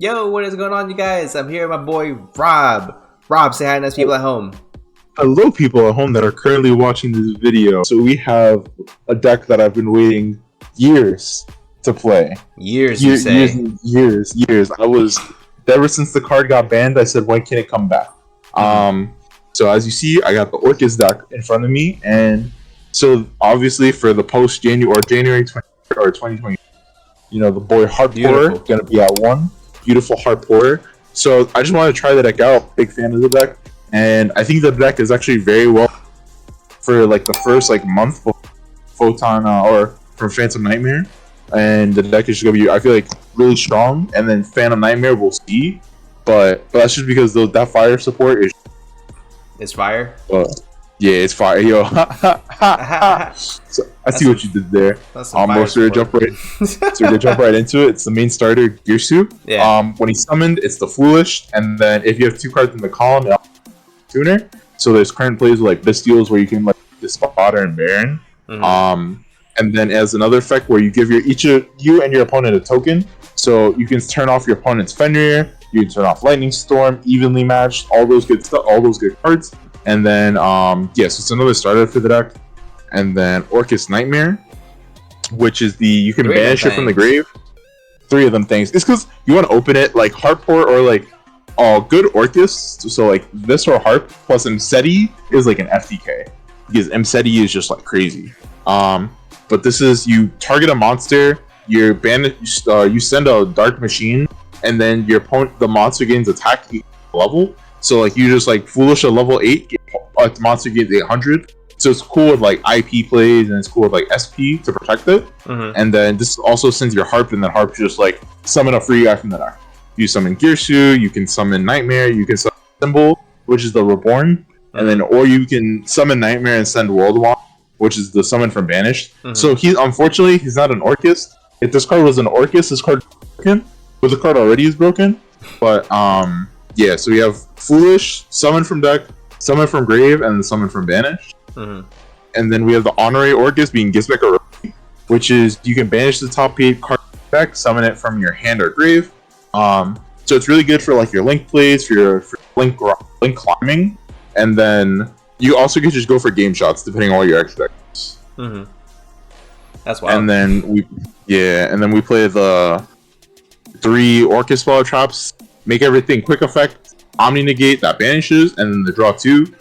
Yo, what is going on, you guys? I'm here with my boy Rob. Rob, say hi to those people at home. Hello, people at home that are currently watching this video. So we have a deck that I've been waiting years to play. Years, you say? Years. Ever since the card got banned, I said, when can it come back? So as you see, I got the Orcust deck in front of me, and so obviously for the January 2020, the boy Heart Pourer gonna be at 1. Beautiful Heart Pourer. So I just want to try the deck out. Big fan of the deck. And I think the deck is actually very well for like the first month for Photon or from Phantom Nightmare, and the deck is just gonna be, I feel like, really strong. And then Phantom Nightmare we'll see, but that's just because that fire support is. It's fire. Yeah, it's fire, yo. So I see what you did there. So we're gonna jump right into it. It's the main starter, Girsu. Yeah. When he's summoned, it's the Foolish, and then if you have 2 cards in the column, tuner. So there's current plays like Bystials where you can Despotter and Baron. And then as another effect where you give you and your opponent a token. So you can turn off your opponent's Fenrir, you can turn off Lightning Storm, evenly matched, all those good stuff, all those good cards. And then so it's another starter for the deck. And then Orcust Nightmare, which is you can banish it from the grave. 3 of them things. It's because you want to open it like Heartport or good Orcust, so this or Harp plus Mseti is an FTK, because Mseti is just crazy. But this is, you target a monster, you send a Dark Machine, and then the monster gains attack level. So you just Foolish a level 8, the monster gains 800. So it's cool with IP plays, and it's cool with SP to protect it. And then this also sends your Harp, and then Harp just summon a free guy from the deck. You summon Girsu, you can summon Nightmare, you can summon Symbol, which is the Reborn, and then or you can summon Nightmare and send Worldwalk, which is the summon from Banished. So he's not an Orcust. If this card was an Orcust, this card is broken, but the card already is broken. But yeah, so we have Foolish, summon from deck, summon from grave, and then summon from Banished. And then we have the Honorary Orcust being Gisbeck or which is you can banish the top 8 card deck, summon it from your hand or grave. So it's really good for your link plays, for your link climbing, and then you also could just go for game shots depending on all your extra decks. That's wild. And then we play the 3 Orcust Swallow Traps, make everything quick effect, Omni Negate that banishes, and then the draw 2.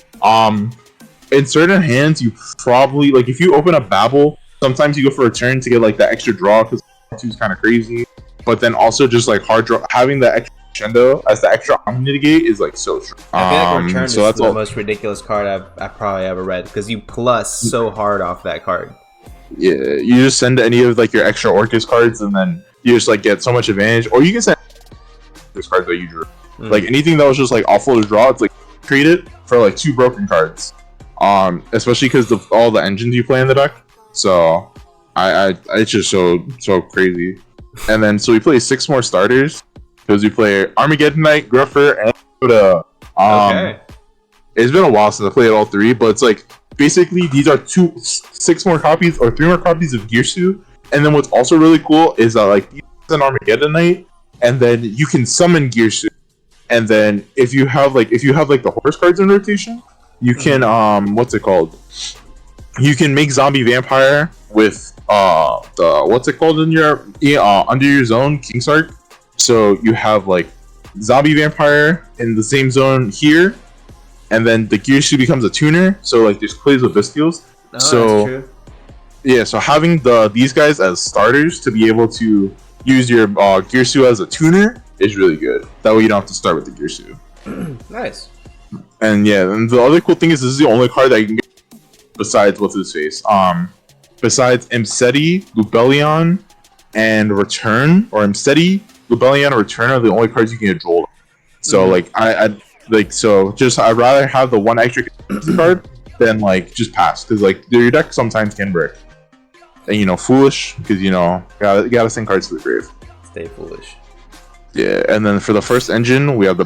In certain hands, you probably if you open a Babel, sometimes you go for a turn to get that extra draw because 2 is kind of crazy. But then also just hard draw, having the extra crescendo as the extra Omni Negate is so strong. I feel Return is the most ridiculous card I've probably ever read, because you plus so hard off that card. Yeah, you just send any of your extra Orcust cards, and then you just get so much advantage. Or you can send this cards that you drew. Anything that was just awful to draw, it's trade it for 2 broken cards. Especially because of all the engines you play in the deck. So it's just so crazy. And then so we play 6 more starters, because we play Armageddon Knight, Gruffer, and Yoda. Okay. It's been a while since I played all 3, but it's basically these are 6 more copies or 3 more copies of Girsu. And then what's also really cool is that these an Armageddon Knight, and then you can summon Girsu. And then if you have the Horus cards in rotation, you can what's it called? You can make Zombie Vampire with the what's it called in your under your zone, Kingsark. So you have Zombie Vampire in the same zone here, and then the Girsu becomes a tuner. So there's plays with Bystials. Oh, so that's true. Yeah, so having these guys as starters to be able to use your Girsu as a tuner is really good. That way you don't have to start with the Girsu. Nice. And yeah, and the other cool thing is this is the only card that you can get besides what's his face. Besides Mseti, Lubellion, and Return, or Mseti, Lubellion, or Return are the only cards you can get drolled. So I'd rather have the one extra card than just pass, because your deck sometimes can break. And Foolish, because you gotta send cards to the grave. Stay foolish. Yeah, and then for the first engine we have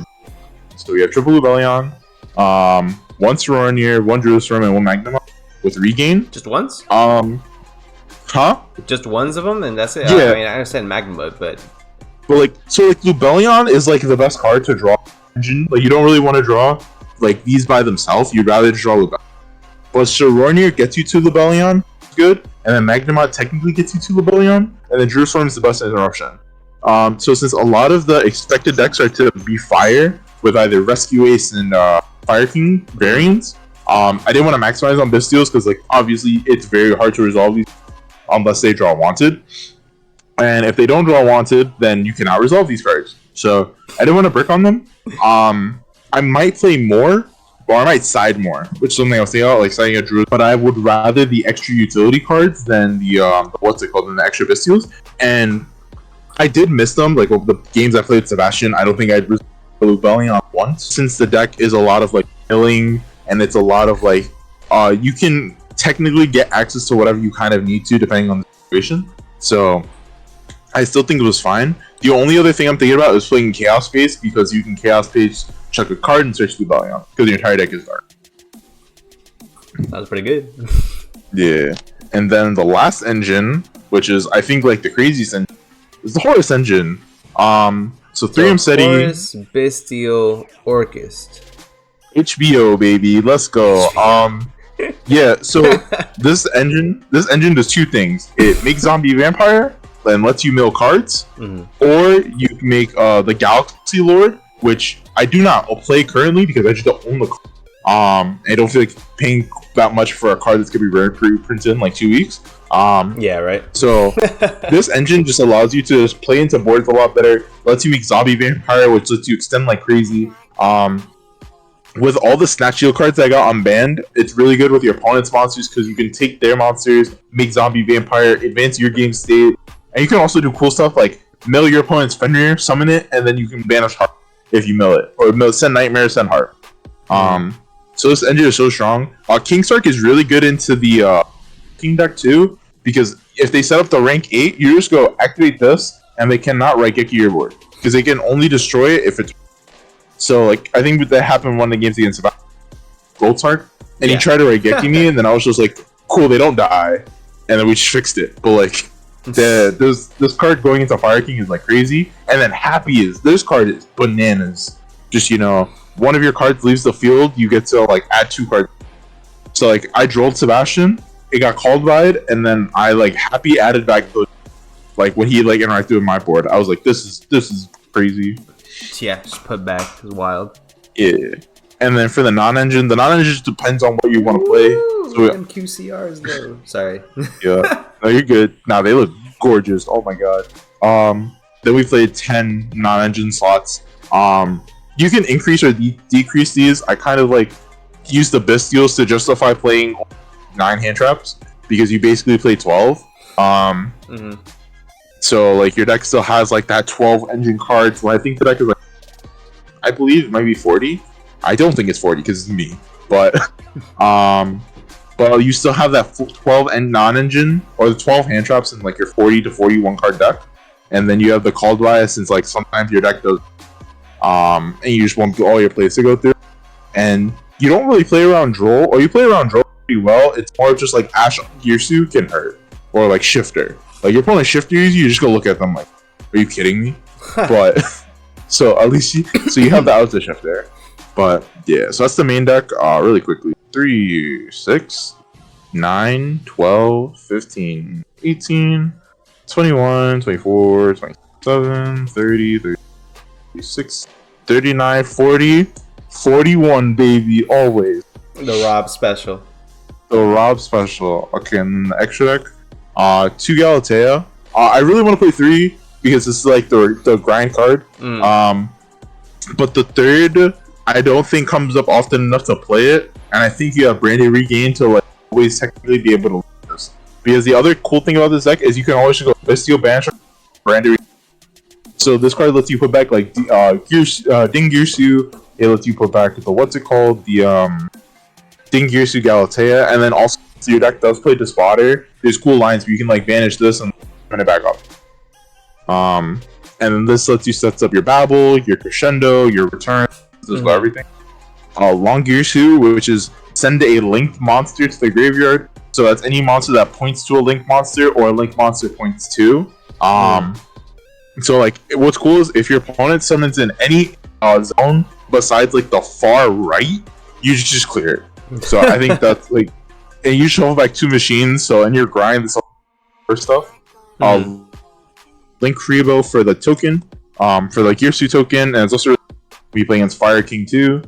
we have triple Lubellion, 1 Soronier, 1 Jerusalem, and 1 Magnum with regain. Just once? Huh? Just ones of them, and that's it? Yeah. I mean, I understand Magma, but But like Lubellion is like the best card to draw engine. Like you don't really want to draw like these by themselves. You'd rather draw Lubellion. But Sharonir gets you to Lubellion, good, and then Magnamot technically gets you to Lubellion, and then Jerusalem is the best interruption. So since a lot of the expected decks are to be fire with either Rescue Ace and Fire King variants, I didn't want to maximize on Bystials because like obviously it's very hard to resolve these unless they draw Wanted. And if they don't draw Wanted, then you cannot resolve these cards. So I didn't want to brick on them. I might play more, or I might side more, which is something I was thinking about, like siding a Druid. But I would rather the extra utility cards than the than the extra Bystials. And I did miss them. Like over the games I played with Sebastian, I don't think I'd resolved Lubellion once. Since the deck is a lot of like milling, and it's a lot of like you can technically get access to whatever you kind of need to depending on the situation. So I still think it was fine. The only other thing I'm thinking about is playing Chaos Space because you can Chaos Space, chuck a card, and search Lubellion because your entire deck is dark. That was pretty good. Yeah. And then the last engine, which is I think like the craziest engine, is the Horus engine. So 3M SETI, Horus, Bystial, Orcust. HBO baby, let's go. Yeah, so this engine does two things. It makes zombie vampire and lets you mill cards, or you can make the Galaxy Lord, which I do not play currently because I just don't own the card. I don't feel like paying that much for a card that's gonna be reprinted in like 2 weeks. Yeah, right. So this engine just allows you to just play into boards a lot better. Lets you make zombie vampire, which lets you extend like crazy. With all the Snatch Shield cards I got unbanned, it's really good with your opponent's monsters because you can take their monsters, make zombie vampire, advance your game state, and you can also do cool stuff like mill your opponent's Fenrir, summon it, and then you can banish Heart if you mill it, or send Nightmare, send Heart. So this engine is so strong. King Stark is really good into the King deck too, because if they set up the rank 8, you just go activate this, and they cannot Raigeki your board because they can only destroy it if it's. So like I think that happened one of the games against Goldsark, and he tried to Raigeki me, and then I was just like, cool, they don't die, and then we just fixed it. But like this card going into Fire King is like crazy, and then this card is bananas. Just one of your cards leaves the field, you get to like add 2 cards. So like I drolled Sebastian, it got called by it, and then I like Happy added back the like when he like interacted with my board. I was like, this is crazy. Yeah, just put back. It's wild. Yeah. And then for the non-engine just depends on what you want to play. So them QCRs though. Sorry. Yeah. No, you're good. Nah, they look gorgeous. Oh my god. Then we played 10 non-engine slots. You can increase or decrease these. I kind of like use the Bystials to justify playing 9 hand traps because you basically play 12. So like your deck still has like that 12 engine cards. Well, I think the deck is like, I believe it might be 40. I don't think it's 40 because it's me. But you still have that 12 and non-engine or the 12 hand traps in like your 40 to 41 card deck, and then you have the called bias since like sometimes your deck does, and you just want all your plays to go through, and you don't really play around Droll, or you play around Droll pretty well. It's more just like Ash Girsu can hurt, or like Shifter. Like your opponent Shifters, you just go look at them like, are you kidding me? But so at least you have the outs to shift there. But yeah, so that's the main deck. Really quickly, 3, 6, 9, 12, 15, 18, 21, 24, 27, 30, 36, 39, 40, 41, baby, always. The Rob special. The Rob special. Okay, and the extra deck. 2 Galatea. I really want to play 3 because this is like the grind card. But the 3rd, I don't think comes up often enough to play it, and I think you have Brandy Regain to like always technically be able to lose this. Because the other cool thing about this deck is you can always go Bystial Banish Brandy Regain. So this card lets you put back like Ding Girsu. It lets you put back the Ding Girsu Galatea, and then also your deck does play Despotter. There's cool lines where you can like banish this and turn it back up. And then this lets you set up your Babel, your Crescendo, your Return, everything. Long Girsu, which is send a linked monster to the graveyard. So that's any monster that points to a linked monster or a linked monster points to. So like, what's cool is if your opponent summons in any zone besides like the far right, you just clear it. So I think that's like, and you shuffle back 2 machines. So in your grind, this other stuff. Link Freebo for the token, for like Yursu token, and it's also be playing against Fire King too.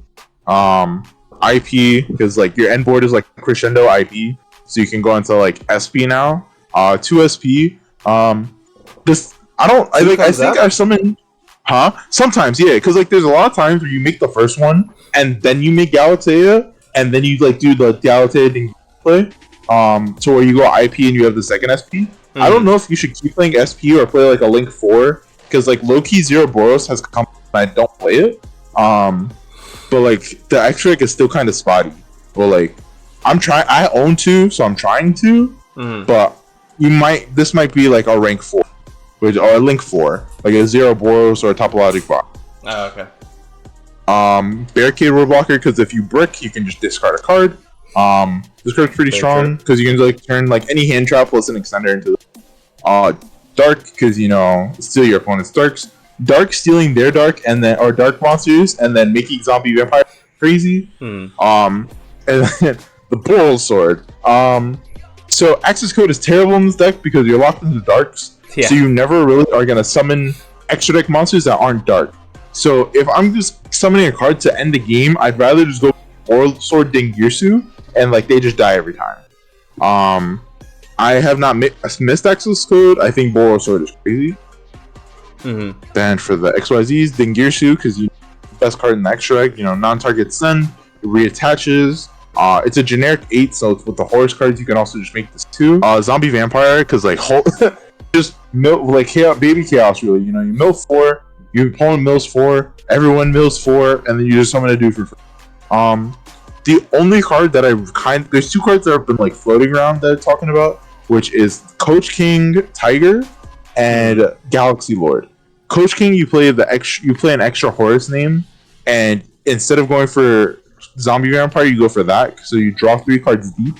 IP because like your end board is like crescendo IP, so you can go into like SP now. 2 SP. This I think I summon. Sometimes, yeah, because like there's a lot of times where you make the first one and then you make Galatea and then you like do the Galatea thing play. So where you go IP and you have the second SP. I don't know if you should keep playing SP or play like a Link 4 because like low-key Zero Boros has come and I don't play it. But like the extra deck is still kind of spotty. But like I own 2, so I'm trying to. But this might be like a rank 4. Or a Link 4, like a Zero Boros or a Topologic Box. Oh, okay. Barricade Road Blocker, because if you brick, you can just discard a card. This card's pretty strong, because you can like turn like any hand trap plus an extender into the Dark, because you know, steal your opponent's darks. Dark stealing their dark, and then or dark monsters, and then making zombie vampire crazy. And then the Bull Sword. So access code is terrible in this deck because you're locked into darks. Yeah. So you never really are going to summon extra deck monsters that aren't dark. So if I'm just summoning a card to end the game, I'd rather just go Oral Sword Dingirsu and like they just die every time. I have not missed access code. I think Oral Sword is crazy. Then for the XYZs, Dingirsu, because you best card in the extra deck, you know, non-target send, it reattaches. It's a generic 8, so with the Horus cards you can also just make this 2. Zombie Vampire, because like just milk like chaos, baby chaos really. You know, you mill 4, your opponent mills 4, everyone mills 4, and then you just summon a dude for free. The only card that there's 2 cards that have been like floating around that I'm talking about, which is Coach King Tiger and Galaxy Lord. Coach King, you play an extra Horus name, and instead of going for Zombie Vampire, you go for that. So you draw 3 cards deep,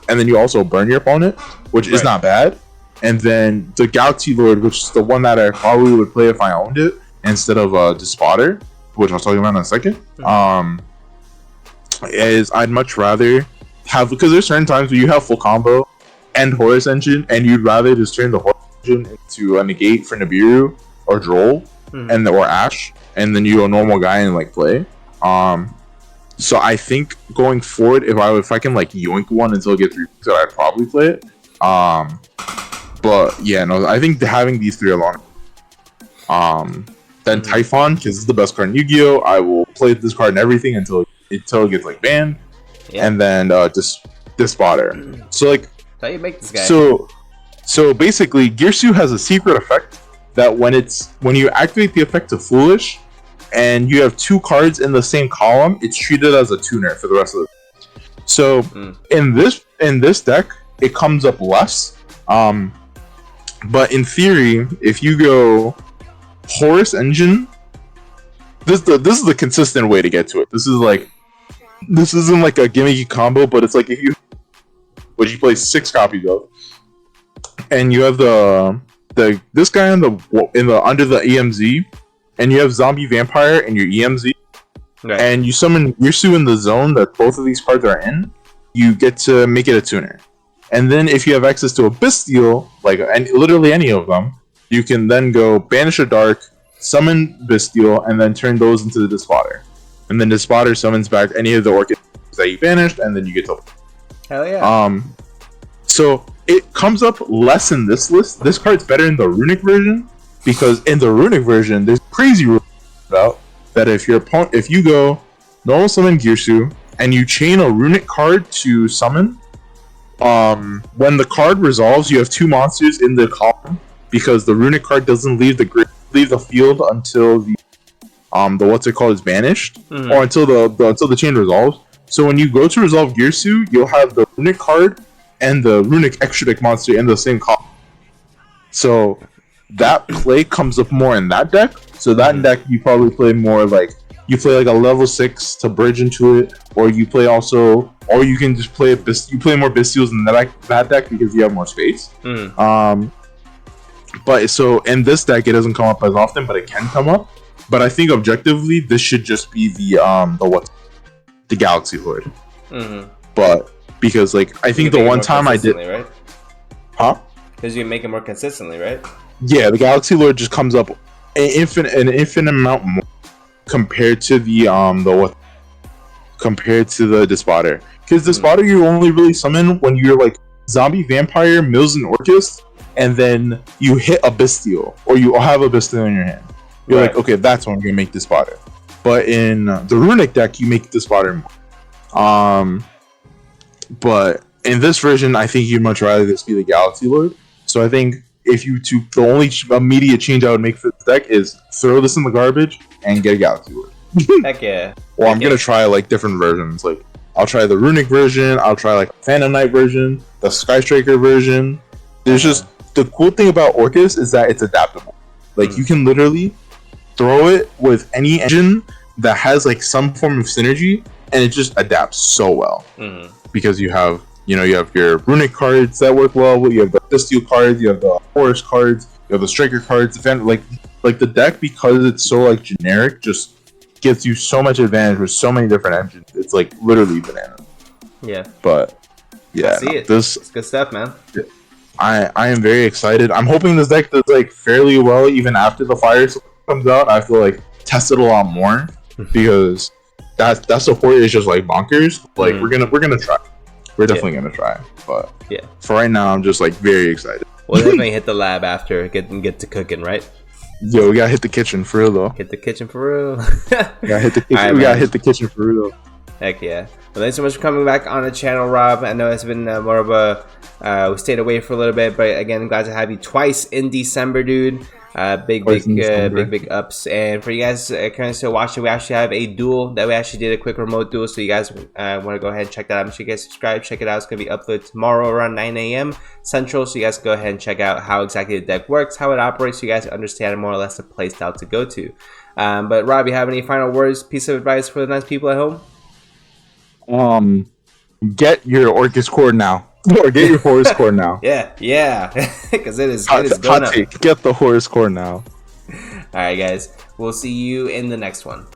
and then you also burn your opponent, which is not bad. And then the Galaxy Lord, which is the one that I probably would play if I owned it, instead of the Spotter, which I'll talk about in a second. Is I'd much rather have, because there's certain times where you have full combo and Horus Engine, and you'd rather just turn the Horus Engine into a negate for Nibiru or Droll, or Ash, and then you go normal guy and like play. So I think going forward, if I can like yoink one until it gets reset, I'd probably play it. But yeah, no, I think having these 3 alone. Then Typhon, because it's the best card in Yu-Gi-Oh! I will play this card and everything until it gets like banned. And then this Spotter. So like, how you make this guy? So basically, Girsu has a secret effect that when you activate the effect of Foolish, and you have 2 cards in the same column, it's treated as a tuner for the rest of the. So in this deck, it comes up less. But in theory, if you go Horus Engine, this is the consistent way to get to it. This isn't like a gimmicky combo, but it's like if you play 6 copies of, and you have this guy under the EMZ, and you have Zombie Vampire in your EMZ, and you summon Yursu in the zone that both of these cards are in, you get to make it a tuner. And then if you have access to a Bystial, like literally any of them, you can then go banish a dark, summon Bystial, and then turn those into the Despotter. And then Despotter summons back any of the Orcust that you banished, and then you get to. Hell yeah. So it comes up less in this list. This card's better in the Runic version, because in the Runic version, there's crazy rules about that if you go normal summon Girsu, and you chain a Runic card to summon, when the card resolves, you have 2 monsters in the column, because the Runic card doesn't leave the field until the what's it called is banished, or until the chain resolves. So when you go to resolve Girsu, you'll have the Runic card and the Runic extra deck monster in the same column. So that play comes up more in that deck. So that deck you probably play more like a level 6 to bridge into it, or you play also, or you can just play you play more Bystials in that deck because you have more space. But so in this deck, it doesn't come up as often, but it can come up. But I think objectively, this should just be the Galaxy Lord. Mm-hmm. But because like I think the one time I did, right? Huh? Because you make it more consistently, right? Yeah, the Galaxy Lord just comes up an infinite amount more compared to compared to the Despotter. Because Despotter you only really summon when you're like Zombie, Vampire, Mills, and Orcust, and then you hit a Bystial, or you have a Bystial in your hand. You're like, okay, that's when I'm gonna make Despotter. But in the Runic deck, you make Despotter more. But in this version, I think you'd much rather this be the Galaxy Lord. So I think if you the only immediate change I would make for this deck is throw this in the garbage and get a Galaxy Lord. Heck yeah. Well, I'm gonna try like different versions. Like I'll try the Runic version. I'll try like the Phantom Knight version, the Sky Striker version. There's just the cool thing about Orcust is that it's adaptable. Like you can literally throw it with any engine that has like some form of synergy, and it just adapts so well. Because you have your Runic cards that work well. You have the Bystial cards. You have the Horus cards. You have the Striker cards. Like the deck, because it's so like generic, just gives you so much advantage with so many different engines. It's like literally bananas. Yeah. But yeah, it's good stuff, man. I am very excited. I'm hoping this deck does like fairly well even after the Fire comes out. I have to like test it a lot more because that support is just like bonkers. Like we're gonna try. We're definitely gonna try. But yeah, for right now, I'm just like very excited. We'll definitely hit the lab after get to cooking, right? Yo, we gotta hit the kitchen for real though. Hit the kitchen for real. We gotta hit the kitchen. Right, we gotta hit the kitchen for real. Heck yeah. Well, thanks so much for coming back on the channel, Rob. I know it's been more of a we stayed away for a little bit, but again, glad to have you twice in December, dude. Big ups. And for you guys currently still watching, we actually have a duel that we actually did, a quick remote duel. So you guys want to go ahead and check that out. Make sure you guys subscribe, check it out. It's going to be uploaded tomorrow around 9 a.m. Central. So you guys go ahead and check out how exactly the deck works, how it operates, so you guys understand more or less the play style to go to. But Rob, you have any final words, piece of advice for the nice people at home? Get your Orcust core now. Or get your Horus core now. yeah, because it is going up. Get the Horus core now. All right, guys. We'll see you in the next one.